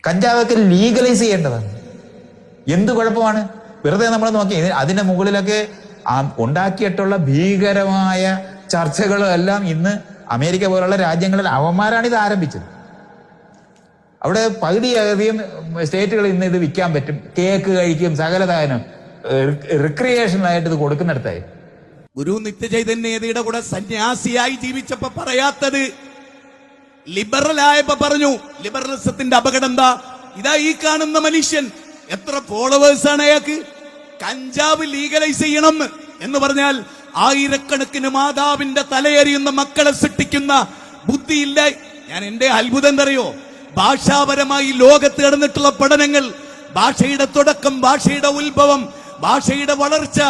കഞ്ചാവൊക്കെ legalise ചെയ്യേണ്ടതാണ്. എന്ത് കുഴപ്പമാണ്? വെറുതെ നമ്മൾ നോക്കി അതിന്റെ മുകളിലൊക്കെ ഉണ്ടാക്കിയിട്ടുള്ള ഭീകരമായ ചർച്ചകളും എല്ലാം ഇന്ന് അമേരിക്ക പോലുള്ള രാജ്യങ്ങളിൽ അവന്മാരാണ് ഇത് ആരംഭിച്ചത്. അവിടെ പകുതിയധികം സ്റ്റേറ്റുകൾ ഇന്ന് ഇത് വിൽക്കാൻ പറ്റും. കേക്ക് കഴിക്കും, സകലതാനും റിക്രിയേഷനായിട്ട് ഇത് കൊടുക്കുന്നിടത്തായി. ഗുരു നിത്യചൈതന്യതയുടെ കൂടെ സന്യാസിയായി ജീവിച്ചപ്പോ പറയാത്തത് ലിബറലായപ്പോ പറഞ്ഞു. ലിബറലിസത്തിന്റെ അപകടം എന്താ? ഇതാ ഈ കാണുന്ന മനുഷ്യൻ എത്ര ഫോളോവേഴ്സാണ് അയാൾക്ക്. കഞ്ചാവ് ലീഗലൈസ് ചെയ്യണം എന്ന് പറഞ്ഞാൽ ആയിരക്കണക്കിന് മാതാവിന്റെ തലയെറിയുന്ന മക്കളെ സൃഷ്ടിക്കുന്ന ബുദ്ധിയില്ല. ഞാൻ എന്റെ അത്ഭുതം എന്തറിയോ? ഭാഷാപരമായി ലോകത്ത് നടന്നിട്ടുള്ള പഠനങ്ങൾ, ഭാഷയുടെ തുടക്കം, ഭാഷയുടെ ഉത്ഭവം, ഭാഷയുടെ വളർച്ച,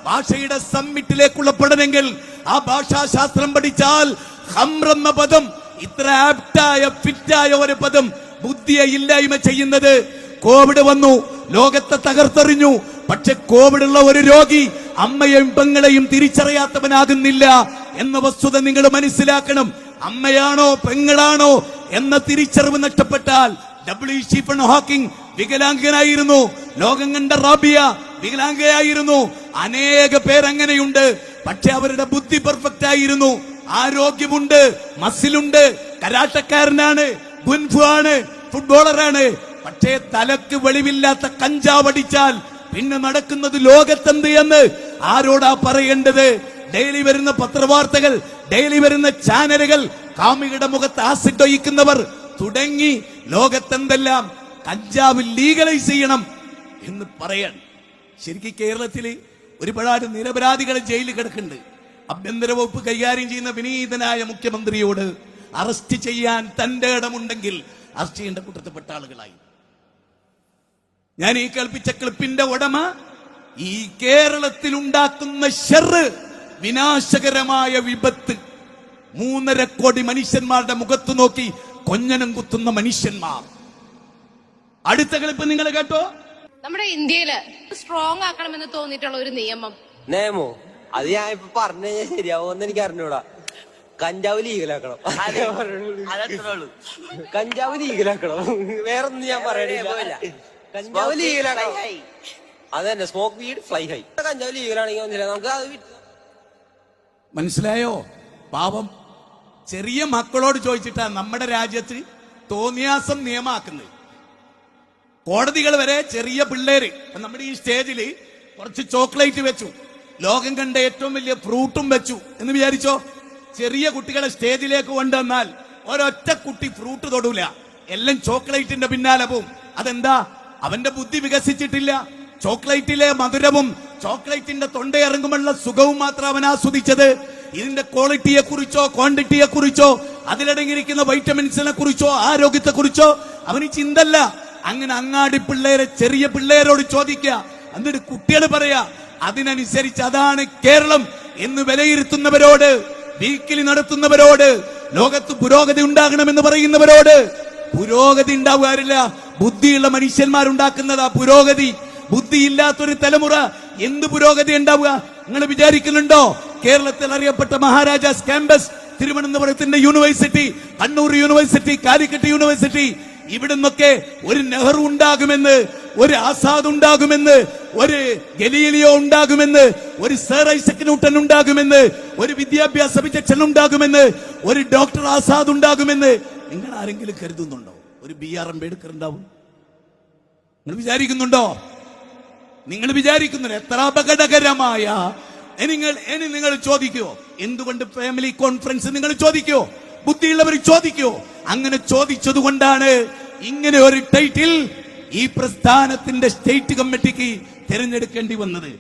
ഭാഷയുടെ സമ്മിറ്റിലേക്കുള്ള പഠനങ്ങൾ, ആ ഭാഷാശാസ്ത്രം പഠിച്ചാൽ ഖംർ എന്ന പദം, ഇത്ര ആപ്റ്റായ ഫിറ്റായ ഒരു പദം ബുദ്ധിയെ ഇല്ലായ്മ ചെയ്യുന്നത്. കോവിഡ് വന്നു, ലോകത്തെ തകർത്തെറിഞ്ഞു. പക്ഷെ കോവിഡ് ഉള്ള ഒരു രോഗി അമ്മയെയും പെങ്ങളെയും തിരിച്ചറിയാത്തവനാകുന്നില്ല എന്ന വസ്തുത നിങ്ങൾ മനസ്സിലാക്കണം. അമ്മയാണോ പെങ്ങളാണോ എന്ന തിരിച്ചറിവ് നഷ്ടപ്പെട്ടാൽ, സ്റ്റീഫൻ ഹോക്കിംഗ് വികലാംഗനായിരുന്നു, ലോകം കണ്ട റാബിയ വികലാംഗയായിരുന്നു, അനേക പേരങ്ങനെയുണ്ട്. പക്ഷെ അവരുടെ ബുദ്ധി പെർഫെക്റ്റ് ആയിരുന്നു, ആരോഗ്യമുണ്ട്, മസിലുണ്ട്, കരാട്ടക്കാരനാണ്, ഗുൻഫു ആണ്, ഫുട്ബോളറാണ്. പക്ഷേ തലക്ക് വെളിവില്ലാത്ത കഞ്ചാവടിച്ചാൽ പിന്നെ നടക്കുന്നത് ലോകത്തെന്ത് എന്ന് ആരോടാ പറയേണ്ടത്? ഡെയിലി വരുന്ന പത്രവാർത്തകൾ, ഡെയിലി വരുന്ന ചാനലുകൾ, കാമികളുടെ മുഖത്ത് ആസിഡ് ഒഴിക്കുന്നവർ തുടങ്ങി ലോകത്തെന്തെല്ലാം കഞ്ചാവ് ലീഗലൈസ് ചെയ്യണം എന്ന് പറയാൻ. ശരിക്കും കേരളത്തില് ഒരുപാട് നിരപരാധികൾ ജയിലിൽ കിടക്കുന്നുണ്ട്. ആഭ്യന്തര വകുപ്പ് കൈകാര്യം ചെയ്യുന്ന വിനീതനായ മുഖ്യമന്ത്രിയോട് അറസ്റ്റ് ചെയ്യാൻ തന്റെ ഇടമുണ്ടെങ്കിൽ അറസ്റ്റ് ചെയ്യേണ്ട കൂട്ടത്തിൽപ്പെട്ട ആളുകളായി. ഞാൻ ഈ കേൾപ്പിച്ച ക്ലിപ്പിന്റെ ഉടമ ഈ കേരളത്തിൽ ഉണ്ടാക്കുന്ന ഷെറ്, വിനാശകരമായ വിപത്ത്, 3.5 കോടി മനുഷ്യന്മാരുടെ മുഖത്ത് നോക്കി കൊഞ്ഞനം കുത്തുന്ന മനുഷ്യന്മാർ. അടുത്ത ക്ലിപ്പ് നിങ്ങൾ കേട്ടോ? നമ്മുടെ ഇന്ത്യയില് സ്ട്രോങ് ആക്കണമെന്ന് തോന്നിയിട്ടുള്ള ഒരു നിയമോ അത് ഞാൻ ഇപ്പൊ പറഞ്ഞു കഴിഞ്ഞാൽ ശരിയാവുമെന്ന് എനിക്ക് അറിഞ്ഞൂടാ. കഞ്ചാവ് ലീഗലാക്കണം, കഞ്ചാവ് ലീഗലാക്കണം, വേറൊന്നും ഞാൻ പറയണില്ല. കഞ്ചാവ് ലീഗലാക്കണം, അതന്നെ. Smoke weed fly high. കഞ്ചാവ് ലീഗലാണെങ്കിൽ നമുക്ക് അത് മനസ്സിലായോ? പാവം ചെറിയ മക്കളോട് ചോദിച്ചിട്ടാ നമ്മുടെ രാജ്യത്ത് തോന്നിയാസം നിയമമാക്കുന്നത്. കോടതികൾ വരെ ചെറിയ പിള്ളേര്, നമ്മുടെ ഈ സ്റ്റേജില് കുറച്ച് ചോക്ലേറ്റ് വെച്ചു, ലോകം കണ്ട ഏറ്റവും വലിയ ഫ്രൂട്ടും വെച്ചു എന്ന് വിചാരിച്ചോ. ചെറിയ കുട്ടികളെ സ്റ്റേജിലേക്ക് കൊണ്ടുവന്നാൽ ഒരൊറ്റ കുട്ടി ഫ്രൂട്ട് തൊടൂല, എല്ലാം ചോക്ലേറ്റിന്റെ പിന്നാലെ പോവും. അതെന്താ? അവന്റെ ബുദ്ധി വികസിച്ചിട്ടില്ല. ചോക്ലേറ്റിലെ മധുരവും ചോക്ലേറ്റിന്റെ തൊണ്ടയിറങ്ങുമുള്ള സുഖവും മാത്രം അവൻ ആസ്വദിച്ചത്. ഇതിന്റെ ക്വാളിറ്റിയെ കുറിച്ചോ ക്വാണ്ടിറ്റിയെ കുറിച്ചോ അതിലടങ്ങിയിരിക്കുന്ന വൈറ്റമിൻസിനെ കുറിച്ചോ ആരോഗ്യത്തെ കുറിച്ചോ അവന് ചിന്തല്ല. അങ്ങനെ അങ്ങാടി പിള്ളേരെ, ചെറിയ പിള്ളേരോട് ചോദിക്കുക, എന്നിട്ട് കുട്ടികൾ പറയാ. അതിനനുസരിച്ച് അതാണ് കേരളം എന്ന് വിലയിരുത്തുന്നവരോട്, വീക്കിലി നടത്തുന്നവരോട്, ലോകത്ത് പുരോഗതി ഉണ്ടാകണമെന്ന് പറയുന്നവരോട് പുരോഗതി ഉണ്ടാവുകയില്ല. ബുദ്ധിയുള്ള മനുഷ്യന്മാരുണ്ടാക്കുന്നതാ പുരോഗതി. ബുദ്ധിയില്ലാത്തൊരു തലമുറ എന്ത് പുരോഗതി ഉണ്ടാവുക? നിങ്ങൾ വിചാരിക്കുന്നുണ്ടോ? കേരളത്തിൽ അറിയപ്പെട്ട മഹാരാജാസ് ക്യാമ്പസ്, തിരുവനന്തപുരത്തിന്റെ university, Kannur university, Calicut university, ഇവിടുന്നൊക്കെ ഒരു നെഹ്റു ഉണ്ടാകുമെന്ന്, ഒരു ആസാദ് ഉണ്ടാകുമെന്ന്, ഒരു ഗലീലിയോ ഉണ്ടാകുമെന്ന്, ഒരു സർ ഐസക് ന്യൂട്ടൻ ഉണ്ടാകുമെന്ന്, ഒരു വിദ്യാഭ്യാസ വിചക്ഷൺ ഉണ്ടാകുമെന്ന്, ഒരു ഡോക്ടർ ആസാദ് ഉണ്ടാകുമെന്ന് നിങ്ങൾ ആരെങ്കിലും കരുതുന്നുണ്ടോ? ഒരു BR അംബേദ്കർ ഉണ്ടാവും നിങ്ങൾ വിചാരിക്കുന്നുണ്ടോ? നിങ്ങൾ വിചാരിക്കുന്നു എത്ര അപകടകരമായ. നിങ്ങൾ ചോദിക്കുവോ എന്തുകൊണ്ട് ഫാമിലി കോൺഫറൻസ്? നിങ്ങൾ ചോദിക്കുവോ? ബുദ്ധിയുള്ളവർ ചോദിക്കുവോ? അങ്ങനെ ചോദിച്ചത് കൊണ്ടാണ് ഇങ്ങനെ ഒരു ടൈറ്റിൽ ഈ പ്രസ്ഥാനത്തിന്റെ സ്റ്റേറ്റ് കമ്മിറ്റിക്ക് തിരഞ്ഞെടുക്കേണ്ടി വന്നത്.